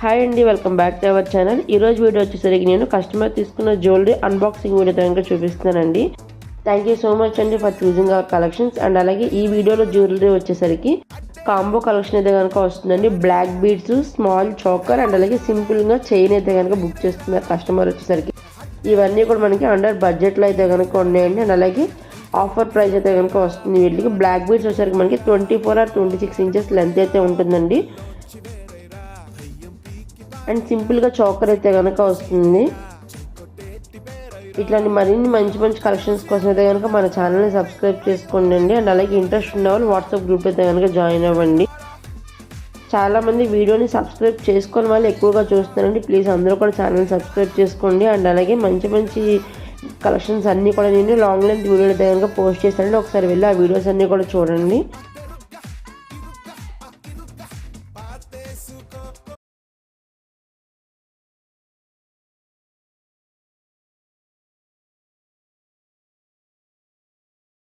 Hi అండి, welcome back to our channel. ఈరోజు video వచ్చేసరికి నేను కస్టమర్ తీసుకున్న జ్యువెలరీ అన్బాక్సింగ్ వీడియో కనుక చూపిస్తున్నానండి. థ్యాంక్ యూ సో మచ్ అండి for choosing hour collections. And అలాగే ఈ వీడియోలో జ్యువెలరీ వచ్చేసరికి కాంబో కలెక్షన్ అయితే కనుక వస్తుందండి. Black beads, small choker and అలాగే సింపుల్గా చైన్ అయితే కనుక బుక్ చేస్తున్నారు కస్టమర్ వచ్చేసరికి. ఇవన్నీ కూడా మనకి అండర్ బడ్జెట్లో అయితే కనుక ఉన్నాయండి. అండ్ అలాగే ఆఫర్ ప్రైస్ అయితే కనుక వస్తుంది. వీటికి బ్లాక్ బీడ్స్ వచ్చేసరికి మనకి 24 or 26 ఇంచెస్ లెంత్ అయితే ఉంటుందండి. అండ్ సింపుల్గా చోకర్ అయితే కనుక వస్తుంది. ఇట్లాంటి మరిన్ని మంచి మంచి కలెక్షన్స్ కోసం అయితే కనుక మన ఛానల్ని సబ్స్క్రైబ్ చేసుకోండి. అండ్ అలాగే ఇంట్రెస్ట్ ఉన్న వాళ్ళు వాట్సాప్ గ్రూప్ అయితే కనుక జాయిన్ అవ్వండి. చాలామంది వీడియోని సబ్స్క్రైబ్ చేసుకొని వాళ్ళు ఎక్కువగా చూస్తున్నారండి. ప్లీజ్ అందరూ కూడా ఛానల్ని సబ్స్క్రైబ్ చేసుకోండి. అండ్ అలాగే మంచి మంచి కలెక్షన్స్ అన్నీ కూడా నేను లాంగ్ లెంత్ వీడియో అయితే కనుక పోస్ట్ చేస్తానండి. ఒకసారి వెళ్ళి ఆ వీడియోస్ అన్నీ కూడా చూడండి.